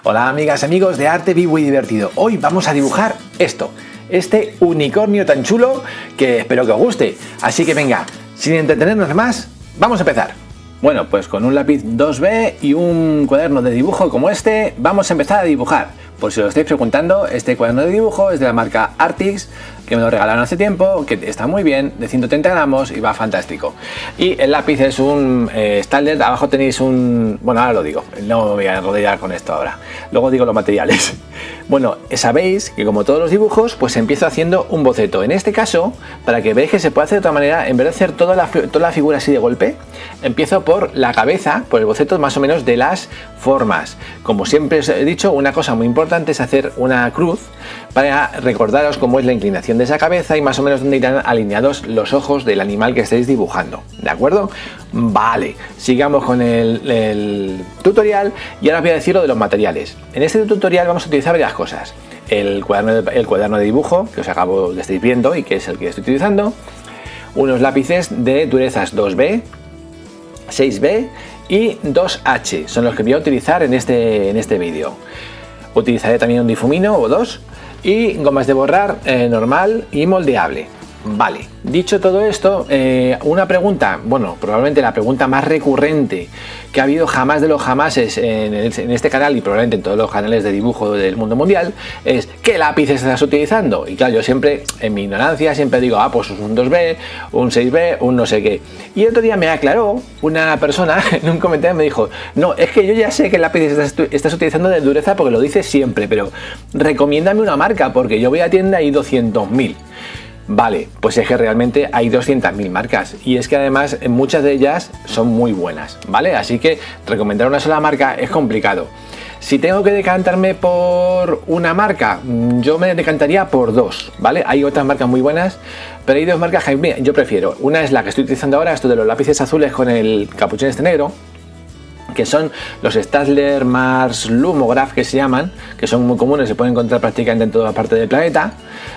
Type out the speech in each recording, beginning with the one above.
Hola amigas, amigos de Arte Vivo y Divertido. Hoy vamos a dibujar este unicornio tan chulo que espero que os guste. Así que venga, sin entretenernos más, vamos a empezar. Bueno, pues con un lápiz 2B y un cuaderno de dibujo como este, vamos a empezar a dibujar. Por si os estáis preguntando, este cuaderno de dibujo es de la marca Artix, que me lo regalaron hace tiempo, que está muy bien, de 130 gramos y va fantástico. Y el lápiz es un Staedtler, abajo tenéis un... Bueno, ahora lo digo, no me voy a enrollar con esto ahora. Luego digo los materiales. Bueno, sabéis que como todos los dibujos, pues empiezo haciendo un boceto. En este caso, para que veáis que se puede hacer de otra manera, en vez de hacer toda la figura así de golpe, empiezo por la cabeza, por el boceto más o menos de las formas. Como siempre os he dicho, una cosa muy importante es hacer una cruz para recordaros cómo es la inclinación de esa cabeza y más o menos dónde irán alineados los ojos del animal que estáis dibujando. ¿De acuerdo? Vale, sigamos con el tutorial y ahora os voy a decir lo de los materiales. En este tutorial vamos a utilizar varias cosas. El cuaderno de dibujo, que os acabo de estar viendo y que es el que estoy utilizando. Unos lápices de durezas 2B, 6B y 2H. Son los que voy a utilizar en este vídeo. Utilizaré también un difumino o dos y gomas de borrar normal y moldeable. Vale, dicho todo esto, una pregunta, bueno, probablemente la pregunta más recurrente que ha habido jamás de los jamases en este canal y probablemente en todos los canales de dibujo del mundo mundial es ¿qué lápiz estás utilizando? Y claro, yo siempre, en mi ignorancia, siempre digo, pues un 2B, un 6B, un no sé qué. Y el otro día me aclaró una persona en un comentario, me dijo, no, es que yo ya sé qué lápiz estás utilizando de dureza porque lo dices siempre, pero recomiéndame una marca porque yo voy a tienda y hay 200.000. Vale, pues es que realmente hay 200.000 marcas y es que además muchas de ellas son muy buenas, ¿vale? Así que recomendar una sola marca es complicado. Si tengo que decantarme por una marca, yo me decantaría por dos, ¿vale? Hay otras marcas muy buenas, pero hay dos marcas que yo prefiero. Una es la que estoy utilizando ahora, esto de los lápices azules con el capuchón este negro, que son los Staedtler Mars Lumograph, que se llaman, que son muy comunes, se pueden encontrar prácticamente en toda parte del planeta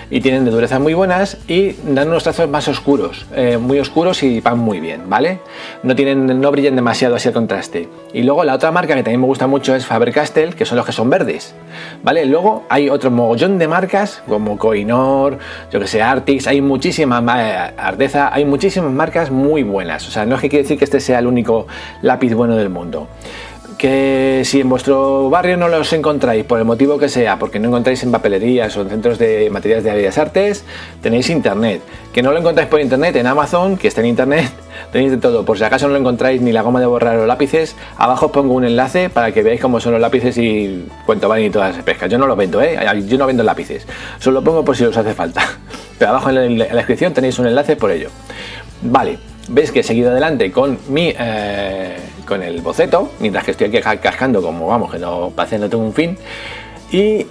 y tienen de dureza muy buenas y dan unos trazos más oscuros, muy oscuros y van muy bien, ¿vale? No brillan demasiado así al contraste. Y luego la otra marca que también me gusta mucho es Faber-Castell, que son los que son verdes, ¿vale? Luego hay otro mogollón de marcas como Koh-i-Noor, yo que sé, Artix, hay muchísimas, Arteza, hay muchísimas marcas muy buenas. O sea, no es que quiere decir que este sea el único lápiz bueno del mundo. Que si en vuestro barrio no los encontráis por el motivo que sea, porque no encontráis en papelerías o en centros de materiales de bellas artes, tenéis internet. Que no lo encontráis por internet, en Amazon, que está en internet, tenéis de todo. Por si acaso no lo encontráis ni la goma de borrar o lápices, abajo os pongo un enlace para que veáis cómo son los lápices y cuánto valen y todas las pescas. Yo no los vendo, yo no vendo lápices, solo lo pongo por si os hace falta. Pero abajo en la descripción tenéis un enlace por ello. Vale. Veis que he seguido adelante con el boceto, mientras que estoy aquí cascando como vamos, que no parece no tengo un fin. Y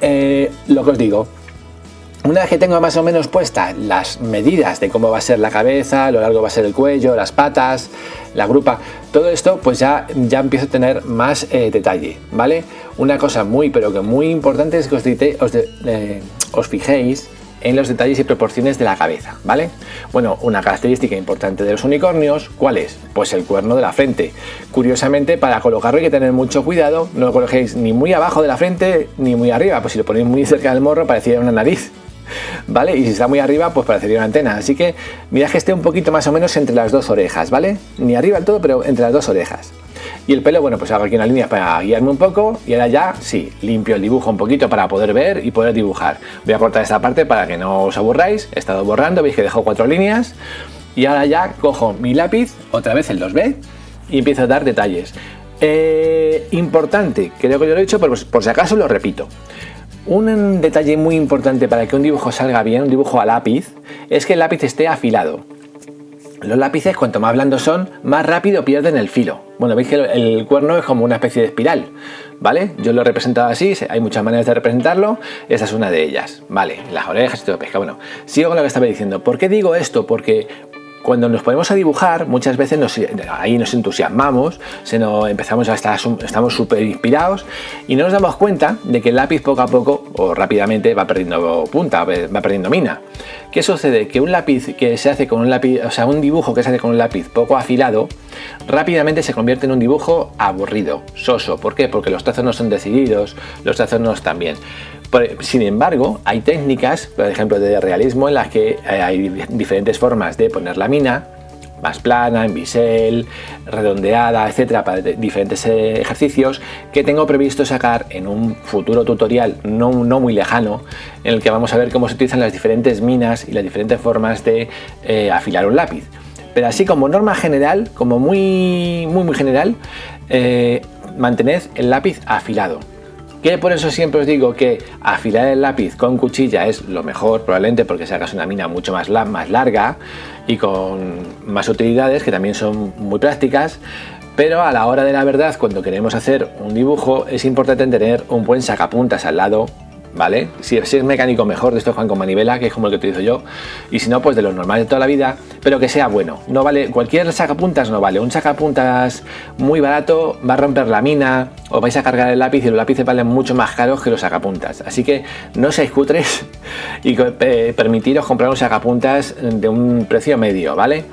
lo que os digo, una vez que tengo más o menos puestas las medidas de cómo va a ser la cabeza, lo largo va a ser el cuello, las patas, la grupa, todo esto, pues ya empiezo a tener más detalle, ¿vale? Una cosa pero que muy importante es que os fijéis en los detalles y proporciones de la cabeza, ¿vale? Bueno, una característica importante de los unicornios, ¿cuál es? Pues el cuerno de la frente. Curiosamente, para colocarlo hay que tener mucho cuidado, no lo coloquéis ni muy abajo de la frente ni muy arriba, pues si lo ponéis muy cerca del morro parecería una nariz, ¿vale? Y si está muy arriba, pues parecería una antena, así que mirad que esté un poquito más o menos entre las dos orejas, ¿vale? Ni arriba del todo, pero entre las dos orejas. Y el pelo, bueno, pues hago aquí una línea para guiarme un poco y ahora ya, sí, limpio el dibujo un poquito para poder ver y poder dibujar. Voy a cortar esta parte para que no os aburráis, he estado borrando, veis que dejo 4 líneas y ahora ya cojo mi lápiz, otra vez el 2B y empiezo a dar detalles. Importante, creo que yo lo he dicho, pero por si acaso lo repito. Un detalle muy importante para que un dibujo salga bien, un dibujo a lápiz, es que el lápiz esté afilado. Los lápices, cuanto más blandos son, más rápido pierden el filo. Bueno, veis que el cuerno es como una especie de espiral, ¿vale? Yo lo he representado así, hay muchas maneras de representarlo, esa es una de ellas, ¿vale? Las orejas y todo pesca. Bueno, sigo con lo que estaba diciendo. ¿Por qué digo esto? Porque cuando nos ponemos a dibujar, muchas veces ahí nos entusiasmamos, estamos súper inspirados y no nos damos cuenta de que el lápiz poco a poco o rápidamente va perdiendo punta, va perdiendo mina. ¿Qué sucede? Que un lápiz que se hace con un lápiz, o sea, un dibujo que se hace con un lápiz poco afilado, rápidamente se convierte en un dibujo aburrido, soso. ¿Por qué? Porque los trazos no son decididos, los trazos no están bien. Sin embargo, hay técnicas, por ejemplo, de realismo en las que hay diferentes formas de poner la mina, más plana, en bisel, redondeada, etcétera, para diferentes ejercicios que tengo previsto sacar en un futuro tutorial no muy lejano, en el que vamos a ver cómo se utilizan las diferentes minas y las diferentes formas de afilar un lápiz. Pero así como norma general, como muy general, mantened el lápiz afilado. Que por eso siempre os digo que afilar el lápiz con cuchilla es lo mejor, probablemente porque sacas una mina mucho más larga y con más utilidades, que también son muy prácticas, pero a la hora de la verdad, cuando queremos hacer un dibujo, es importante tener un buen sacapuntas al lado, ¿vale? Si es mecánico, mejor, de estos Juan con manivela, que es como el que utilizo yo, y si no, pues de los normales de toda la vida, pero que sea bueno. No vale, cualquier sacapuntas no vale. Un sacapuntas muy barato va a romper la mina, o vais a cargar el lápiz y los lápices valen mucho más caros que los sacapuntas. Así que no seáis cutres y permitiros comprar un sacapuntas de un precio medio, ¿vale?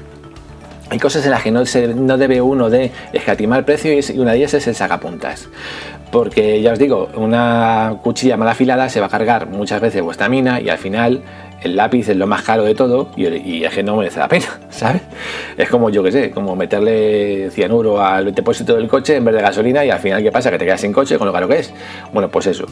Hay cosas en las que no debe uno de escatimar precio y una de ellas es el sacapuntas. Porque ya os digo, una cuchilla mal afilada se va a cargar muchas veces vuestra mina y al final el lápiz es lo más caro de todo y es que no merece la pena, ¿sabes? Es como, yo que sé, como meterle cianuro al depósito del coche en vez de gasolina y al final, ¿qué pasa? Que te quedas sin coche con lo caro que es. Bueno, pues eso.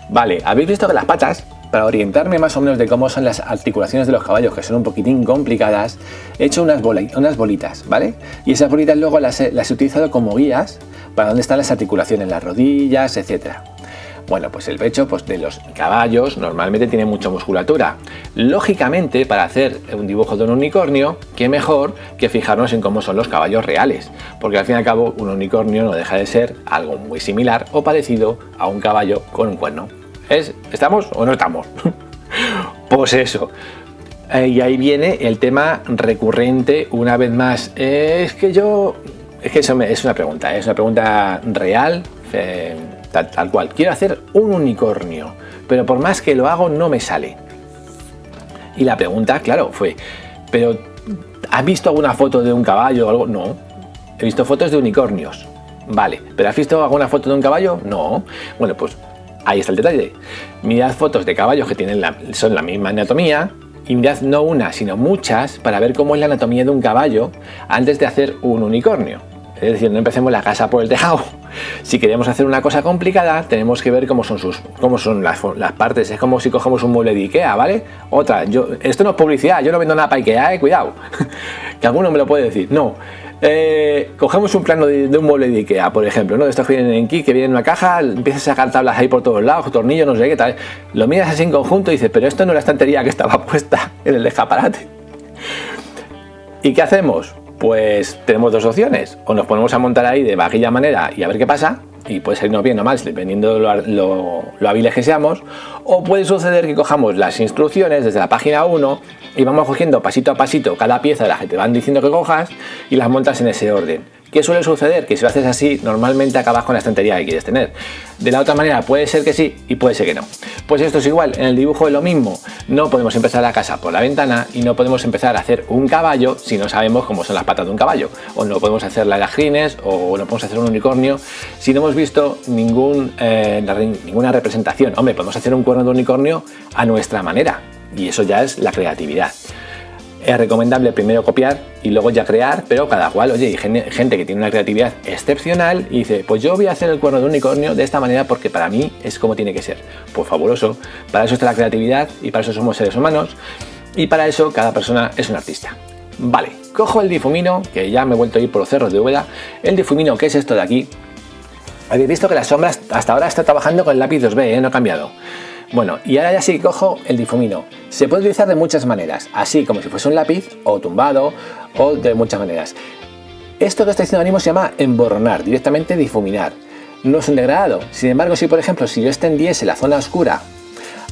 Vale, habéis visto que las patas, para orientarme más o menos de cómo son las articulaciones de los caballos, que son un poquitín complicadas, he hecho unas bolitas, ¿vale? Y esas bolitas luego las he utilizado como guías para dónde están las articulaciones, las rodillas, etcétera. Bueno, pues el pecho de los caballos normalmente tiene mucha musculatura. Lógicamente, para hacer un dibujo de un unicornio, qué mejor que fijarnos en cómo son los caballos reales, porque al fin y al cabo un unicornio no deja de ser algo muy similar o parecido a un caballo con un cuerno. ¿Estamos o no estamos? Pues eso. Y ahí viene el tema recurrente una vez más. Es que eso es una pregunta real, tal cual. Quiero hacer un unicornio, pero por más que lo hago no me sale. Y la pregunta, claro, fue, ¿pero has visto alguna foto de un caballo o algo? No, he visto fotos de unicornios. Vale, ¿pero has visto alguna foto de un caballo? No. Bueno, pues ahí está el detalle. Mirad fotos de caballos que son la misma anatomía y mirad no una, sino muchas para ver cómo es la anatomía de un caballo antes de hacer un unicornio. Es decir, no empecemos la casa por el tejado. Si queremos hacer una cosa complicada, tenemos que ver cómo son las partes. Es como si cogemos un mueble de Ikea, ¿vale? Esto no es publicidad, yo no vendo nada para Ikea, cuidado. Que alguno me lo puede decir. No. Cogemos un plano de un mueble de Ikea, por ejemplo, ¿no? De estos que vienen en kit, que vienen en una caja, empiezas a sacar tablas ahí por todos lados, tornillos, no sé qué tal. Lo miras así en conjunto y dices, pero esto no es la estantería que estaba puesta en el escaparate. ¿Y qué hacemos? Pues tenemos dos opciones. O nos ponemos a montar ahí de aquella manera y a ver qué pasa, y puede salirnos bien o mal, dependiendo de lo hábiles que seamos. O puede suceder que cojamos las instrucciones desde la página 1 y vamos cogiendo pasito a pasito cada pieza de las que te van diciendo que cojas y las montas en ese orden. ¿Qué suele suceder? Que si lo haces así, normalmente acabas con la estantería que quieres tener. De la otra manera puede ser que sí y puede ser que no. Pues esto es igual, en el dibujo es lo mismo. No podemos empezar la casa por la ventana y no podemos empezar a hacer un caballo si no sabemos cómo son las patas de un caballo. O no podemos hacer las crines o no podemos hacer un unicornio si no hemos visto ninguna representación. Hombre, podemos hacer un cuerno de unicornio a nuestra manera y eso ya es la creatividad. Es recomendable primero copiar y luego ya crear, pero cada cual, oye, hay gente que tiene una creatividad excepcional y dice, pues yo voy a hacer el cuerno de unicornio de esta manera porque para mí es como tiene que ser. Pues fabuloso, para eso está la creatividad y para eso somos seres humanos y para eso cada persona es un artista. Vale, cojo el difumino, que ya me he vuelto a ir por los cerros de Úbeda. El difumino, que es esto de aquí. Habéis visto que las sombras hasta ahora está trabajando con el lápiz 2B, no ha cambiado. Bueno, y ahora ya sí cojo el difumino. Se puede utilizar de muchas maneras, así como si fuese un lápiz, o tumbado, o de muchas maneras. Esto que estoy haciendo ahora mismo se llama emborronar, directamente difuminar. No es un degradado. Sin embargo, si por ejemplo, si yo extendiese la zona oscura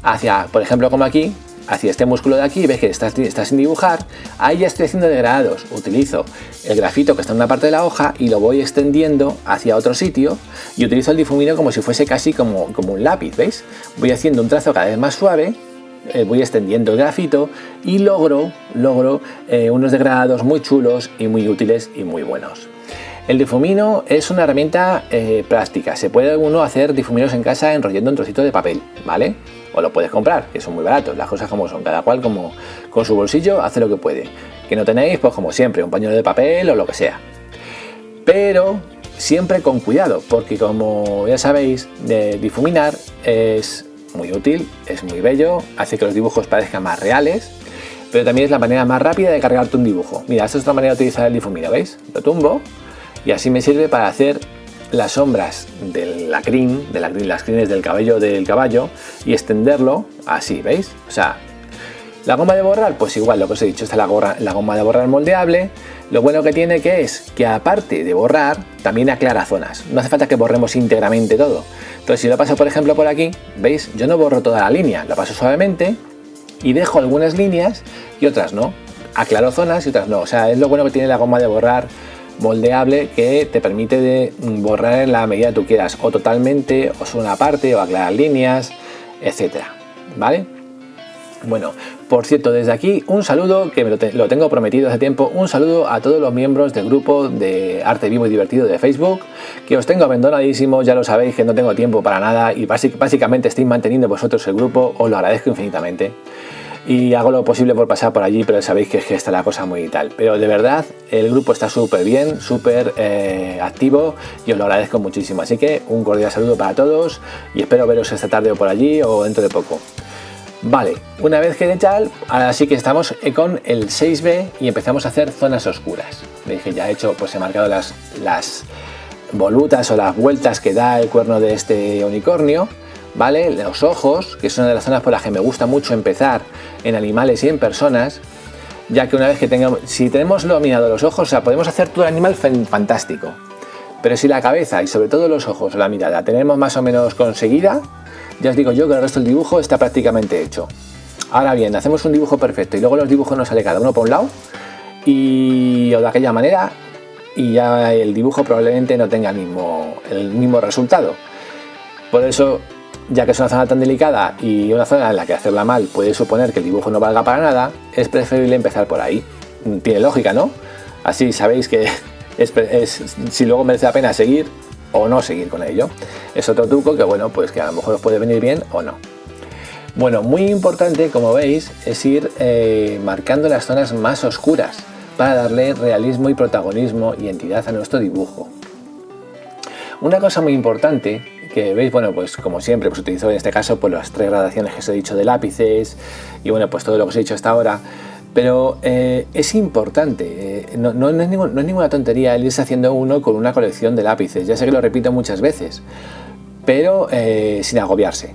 hacia, por ejemplo, como aquí, hacia este músculo de aquí, ves que estás sin dibujar, ahí ya estoy haciendo degradados. Utilizo el grafito que está en una parte de la hoja y lo voy extendiendo hacia otro sitio y utilizo el difumino como si fuese casi como un lápiz, ¿veis? Voy haciendo un trazo cada vez más suave, voy extendiendo el grafito y logro unos degradados muy chulos y muy útiles y muy buenos. El difumino es una herramienta práctica. Se puede uno hacer difuminos en casa enrollando un trocito de papel, ¿vale? O lo puedes comprar, que son muy baratos, las cosas como son, cada cual como con su bolsillo hace lo que puede. Que no tenéis, pues como siempre, un pañuelo de papel o lo que sea. Pero siempre con cuidado, porque como ya sabéis, difuminar es muy útil, es muy bello, hace que los dibujos parezcan más reales, pero también es la manera más rápida de cargarte un dibujo. Mira, esta es otra manera de utilizar el difumino, ¿veis? Lo tumbo y así me sirve para hacer las sombras de las crines del cabello del caballo y extenderlo así, ¿veis? O sea, la goma de borrar, pues igual lo que os he dicho, esta es la goma de borrar moldeable. Lo bueno que tiene es que aparte de borrar, también aclara zonas. No hace falta que borremos íntegramente todo. Entonces si lo paso por ejemplo por aquí, ¿veis? Yo no borro toda la línea, la paso suavemente y dejo algunas líneas y otras no. Aclaro zonas y otras no. O sea, es lo bueno que tiene la goma de borrar moldeable, que te permite borrar en la medida que tú quieras, o totalmente, o solo una parte, o aclarar líneas, etcétera, ¿vale? Bueno, por cierto, desde aquí un saludo, que lo tengo prometido hace tiempo, un saludo a todos los miembros del grupo de Arte Vivo y Divertido de Facebook, que os tengo abandonadísimos, ya lo sabéis que no tengo tiempo para nada y básicamente estáis manteniendo vosotros el grupo, os lo agradezco infinitamente. Y hago lo posible por pasar por allí, pero sabéis que está la cosa muy tal. Pero de verdad, el grupo está súper bien, súper activo y os lo agradezco muchísimo. Así que un cordial saludo para todos y espero veros esta tarde o por allí o dentro de poco. Vale, una vez que tal, ahora sí que estamos con el 6B y empezamos a hacer zonas oscuras. Veis que ya he hecho, pues he marcado las volutas o las vueltas que da el cuerno de este unicornio. ¿Vale? Los ojos, que es una de las zonas por las que me gusta mucho empezar en animales y en personas, ya que una vez que si tenemos dominado los ojos, o sea, podemos hacer todo el animal fantástico, pero si la cabeza y sobre todo los ojos o la mirada tenemos más o menos conseguida, ya os digo yo que el resto del dibujo está prácticamente hecho. Ahora bien, hacemos un dibujo perfecto y luego los dibujos nos sale cada uno por un lado o de aquella manera y ya el dibujo probablemente no tenga el mismo resultado. Por eso, ya que es una zona tan delicada y una zona en la que hacerla mal puede suponer que el dibujo no valga para nada, es preferible empezar por ahí. Tiene lógica, ¿no? Así sabéis que si luego merece la pena seguir o no seguir con ello. Es otro truco que, bueno, pues que a lo mejor os puede venir bien o no. Bueno, muy importante, como veis, es ir marcando las zonas más oscuras para darle realismo y protagonismo y entidad a nuestro dibujo. Una cosa muy importante que veis, bueno, pues como siempre, pues utilizo en este caso pues las 3 gradaciones que os he dicho de lápices y bueno, pues todo lo que os he dicho hasta ahora, pero es importante, no es ninguna tontería el irse haciendo uno con una colección de lápices. Ya sé que lo repito muchas veces, pero sin agobiarse,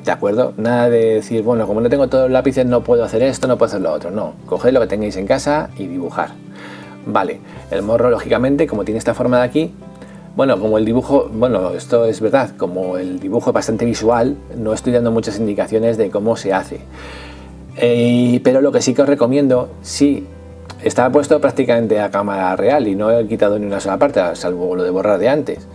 ¿de acuerdo? Nada de decir, bueno, como no tengo todos los lápices no puedo hacer esto, no puedo hacer lo otro. No, coged lo que tengáis en casa y dibujar. Vale, el morro lógicamente, como tiene esta forma de aquí, bueno, como el dibujo, bueno, esto es verdad, como el dibujo es bastante visual, no estoy dando muchas indicaciones de cómo se hace. Pero lo que sí que os recomiendo, sí, está puesto prácticamente a cámara real y no he quitado ni una sola parte, salvo lo de borrar de antes.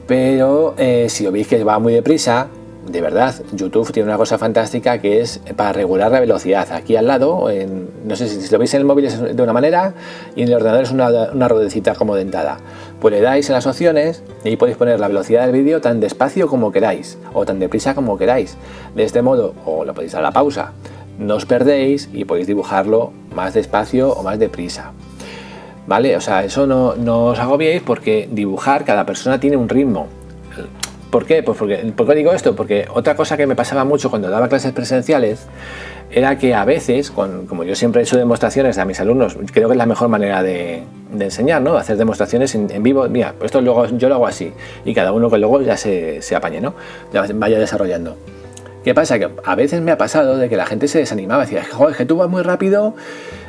Pero si os veis que va muy deprisa, de verdad, YouTube tiene una cosa fantástica que es para regular la velocidad. Aquí al lado, no sé si lo veis en el móvil es de una manera y en el ordenador es una ruedecita como dentada. Pues le dais en las opciones y ahí podéis poner la velocidad del vídeo tan despacio como queráis o tan deprisa como queráis. De este modo, o lo podéis dar a la pausa, no os perdéis y podéis dibujarlo más despacio o más deprisa. ¿Vale? O sea, eso no os agobiéis porque dibujar, cada persona tiene un ritmo. ¿Por qué? Pues ¿por qué digo esto? Porque otra cosa que me pasaba mucho cuando daba clases presenciales era que a veces, como yo siempre he hecho demostraciones a mis alumnos, creo que es la mejor manera de enseñar, ¿no? Hacer demostraciones en vivo. Mira, esto luego yo lo hago así y cada uno que luego ya se apañe, ¿no? Ya vaya desarrollando. ¿Qué pasa? Que a veces me ha pasado de que la gente se desanimaba, decía, joder, es que tú vas muy rápido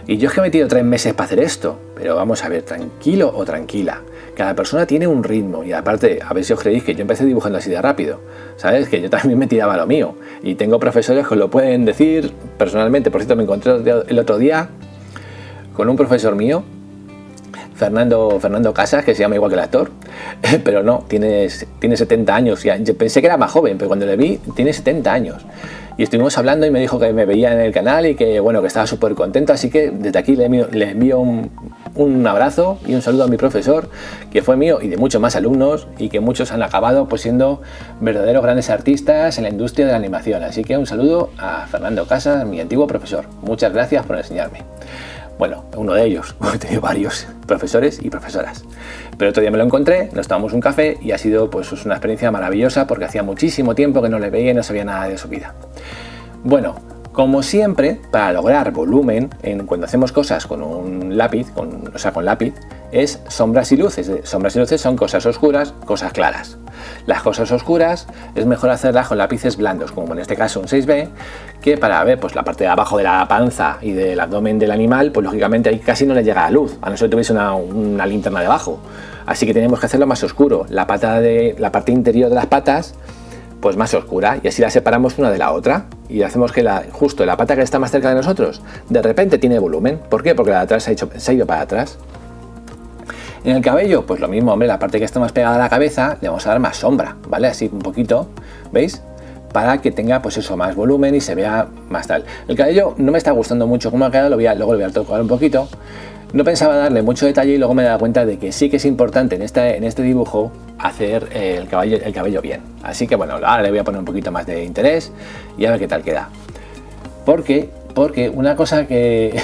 y yo es que me he metido 3 meses para hacer esto. Pero vamos a ver, tranquilo o tranquila. Cada persona tiene un ritmo y aparte, a ver si os creéis que yo empecé dibujando así de rápido, ¿sabes? Que yo también me tiraba lo mío y tengo profesores que os lo pueden decir personalmente. Por cierto, me encontré el otro día con un profesor mío, Fernando Casas, que se llama igual que el actor, pero no, tiene 70 años. Yo pensé que era más joven, pero cuando le vi, tiene 70 años. Y estuvimos hablando y me dijo que me veía en el canal y que, bueno, que estaba súper contento. Así que desde aquí le envío un abrazo y un saludo a mi profesor, que fue mío y de muchos más alumnos, y que muchos han acabado pues siendo verdaderos grandes artistas en la industria de la animación. Así que un saludo a Fernando Casas, mi antiguo profesor. Muchas gracias por enseñarme. Bueno, uno de ellos, he tenido varios profesores y profesoras. Pero otro día me lo encontré, nos tomamos un café y ha sido pues una experiencia maravillosa porque hacía muchísimo tiempo que no le veía y no sabía nada de su vida. Bueno, como siempre, para lograr volumen, cuando hacemos cosas con un lápiz, con lápiz, es sombras y luces. Sombras y luces son cosas oscuras, cosas claras. Las cosas oscuras es mejor hacerlas con lápices blandos, como en este caso un 6B, que para ver pues la parte de abajo de la panza y del abdomen del animal, pues lógicamente ahí casi no le llega la luz, a no ser que tuviese una linterna debajo. Así que tenemos que hacerlo más oscuro. La parte interior de las patas, pues más oscura, y así la separamos una de la otra y hacemos que justo la pata que está más cerca de nosotros de repente tiene volumen. ¿Por qué? Porque la de atrás se ha ido para atrás. En el cabello, pues lo mismo, hombre, la parte que está más pegada a la cabeza le vamos a dar más sombra, ¿vale? Así un poquito, ¿veis? Para que tenga pues eso, más volumen y se vea más tal. El cabello no me está gustando mucho cómo ha quedado, luego lo voy a tocar un poquito. No pensaba darle mucho detalle y luego me he dado cuenta de que sí que es importante en este dibujo hacer el cabello bien. Así que bueno, ahora le voy a poner un poquito más de interés y a ver qué tal queda. Porque una cosa que...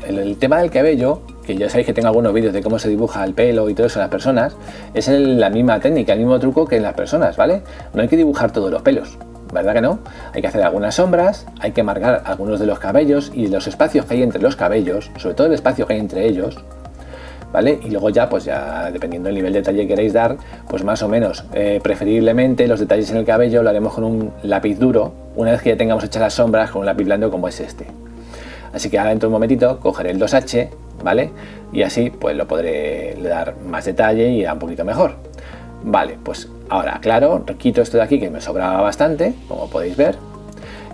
El tema del cabello, que ya sabéis que tengo algunos vídeos de cómo se dibuja el pelo y todo eso en las personas, es la misma técnica, el mismo truco que en las personas, ¿vale? No hay que dibujar todos los pelos, ¿verdad que no? Hay que hacer algunas sombras, hay que marcar algunos de los cabellos y los espacios que hay entre los cabellos, sobre todo el espacio que hay entre ellos, ¿vale? Y luego ya, pues ya dependiendo del nivel de detalle que queréis dar, pues más o menos, preferiblemente los detalles en el cabello lo haremos con un lápiz duro, una vez que ya tengamos hechas las sombras con un lápiz blando como es este. Así que ahora dentro de un momentito cogeré el 2H, ¿vale? Y así pues lo podré dar más detalle y un poquito mejor. Vale, pues ahora, claro, quito esto de aquí que me sobraba bastante, como podéis ver.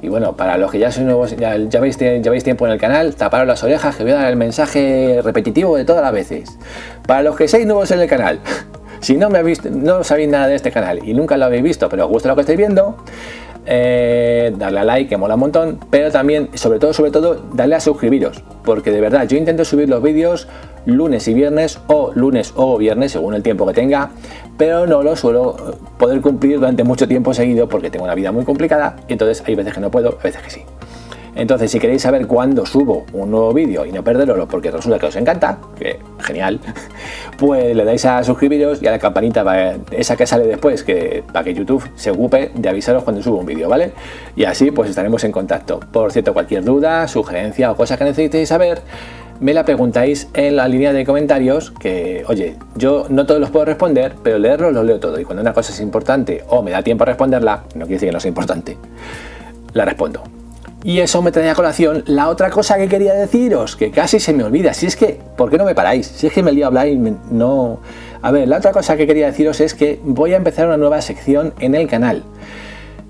Y bueno, para los que ya sois nuevos, ya veis tiempo en el canal, taparos las orejas que voy a dar el mensaje repetitivo de todas las veces. Para los que seáis nuevos en el canal, si no sabéis nada de este canal y nunca lo habéis visto, pero os gusta lo que estáis viendo, darle a like, que mola un montón, pero también, sobre todo, darle a suscribiros, porque de verdad yo intento subir los vídeos lunes y viernes o viernes, según el tiempo que tenga, pero no lo suelo poder cumplir durante mucho tiempo seguido porque tengo una vida muy complicada y entonces hay veces que no puedo, a veces que sí. Entonces, si queréis saber cuándo subo un nuevo vídeo y no perderlo porque resulta que os encanta, que genial, pues le dais a suscribiros y a la campanita esa que sale después, para que YouTube se ocupe de avisaros cuando subo un vídeo, ¿vale? Y así pues estaremos en contacto. Por cierto, cualquier duda, sugerencia o cosa que necesitéis saber, me la preguntáis en la línea de comentarios, que oye, yo no todos los puedo responder, pero leerlos los leo todo, y cuando una cosa es importante o me da tiempo a responderla, no quiere decir que no sea importante, la respondo. Y eso me trae a colación la otra cosa que quería deciros, que casi se me olvida. Si es que, ¿por qué no me paráis? Si es que me lío a hablar y no... A ver, la otra cosa que quería deciros es que voy a empezar una nueva sección en el canal.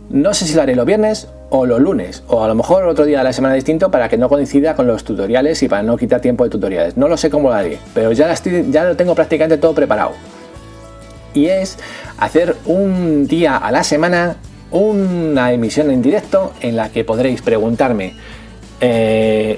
No sé si lo haré los viernes o los lunes, o a lo mejor otro día de la semana distinto para que no coincida con los tutoriales y para no quitar tiempo de tutoriales. No lo sé cómo lo haré, pero ya lo tengo prácticamente todo preparado. Y es hacer un día a la semana una emisión en directo en la que podréis preguntarme en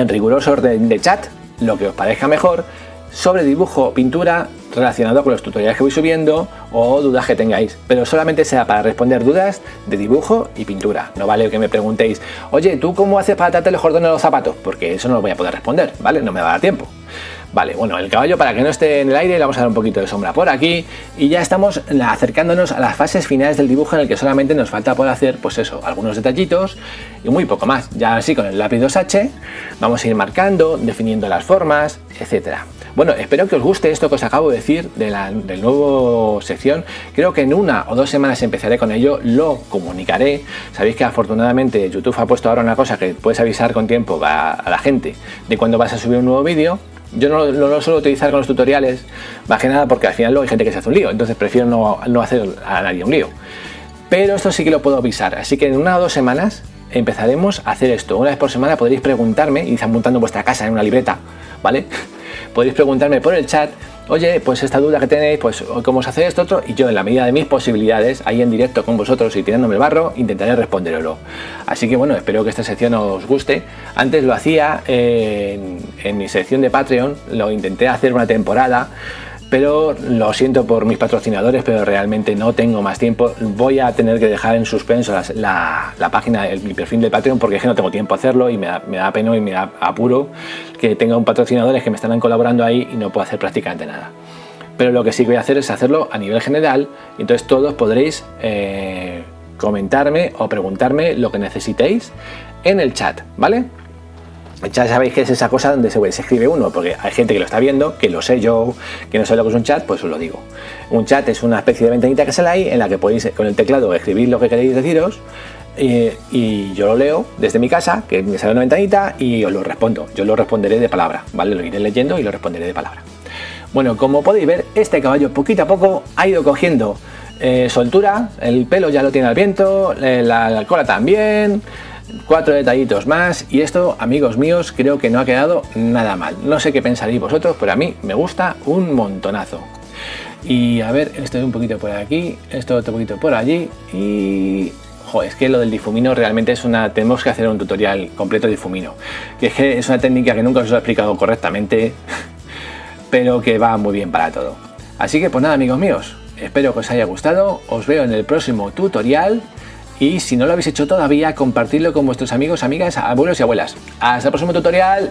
riguroso orden de chat lo que os parezca mejor sobre dibujo o pintura relacionado con los tutoriales que voy subiendo o dudas que tengáis, pero solamente sea para responder dudas de dibujo y pintura. No vale que me preguntéis, oye, ¿tú cómo haces para atarte los cordones de los zapatos? Porque eso no lo voy a poder responder, ¿vale? No me va a dar tiempo. Vale, bueno, el caballo, para que no esté en el aire, le vamos a dar un poquito de sombra por aquí y ya estamos acercándonos a las fases finales del dibujo, en el que solamente nos falta por hacer, pues eso, algunos detallitos y muy poco más. Ya así con el lápiz 2H vamos a ir marcando, definiendo las formas, etcétera. Bueno, espero que os guste esto que os acabo de decir del nuevo sección. Creo que en 1 o 2 semanas empezaré con ello, lo comunicaré. Sabéis que afortunadamente YouTube ha puesto ahora una cosa que puedes avisar con tiempo a la gente de cuando vas a subir un nuevo vídeo. Yo no lo suelo utilizar con los tutoriales, más que nada porque al final luego hay gente que se hace un lío, entonces prefiero no hacer a nadie un lío. Pero esto sí que lo puedo avisar, así que en 1 o 2 semanas empezaremos a hacer esto. Una vez por semana podréis preguntarme, id apuntando en vuestra casa en una libreta, ¿vale? Podréis preguntarme por el chat, oye, pues esta duda que tenéis, pues cómo se hace esto, otro, y yo en la medida de mis posibilidades, ahí en directo con vosotros y tirándome el barro, intentaré responderoslo. Así que bueno, espero que esta sección os guste. Antes lo hacía en mi sección de Patreon, lo intenté hacer una temporada, pero lo siento por mis patrocinadores, pero realmente no tengo más tiempo. Voy a tener que dejar en suspenso la página, mi perfil de Patreon, porque es que no tengo tiempo a hacerlo y me da pena y me da apuro que tenga un patrocinadores que me estarán colaborando ahí y no puedo hacer prácticamente nada. Pero lo que sí voy a hacer es hacerlo a nivel general, y entonces todos podréis comentarme o preguntarme lo que necesitéis en el chat, ¿vale? Ya sabéis que es esa cosa donde se escribe uno, porque hay gente que lo está viendo, que lo sé yo, que no sabe lo que es un chat, pues os lo digo. Un chat es una especie de ventanita que sale ahí en la que podéis con el teclado escribir lo que queréis deciros, y yo lo leo desde mi casa, que me sale una ventanita, y os lo respondo. Yo lo responderé de palabra, ¿vale? Lo iré leyendo y lo responderé de palabra. Bueno, como podéis ver, este caballo poquito a poco ha ido cogiendo soltura, el pelo ya lo tiene al viento, la cola también. 4 detallitos más, y esto, amigos míos, creo que no ha quedado nada mal. No sé qué pensaréis vosotros, pero a mí me gusta un montonazo. Y a ver, esto un poquito por aquí, esto otro poquito por allí, y joder, es que lo del difumino realmente es tenemos que hacer un tutorial completo de difumino, que es una técnica que nunca os he explicado correctamente, pero que va muy bien para todo. Así que pues nada, amigos míos, espero que os haya gustado, os veo en el próximo tutorial. Y si no lo habéis hecho todavía, compartidlo con vuestros amigos, amigas, abuelos y abuelas. Hasta el próximo tutorial.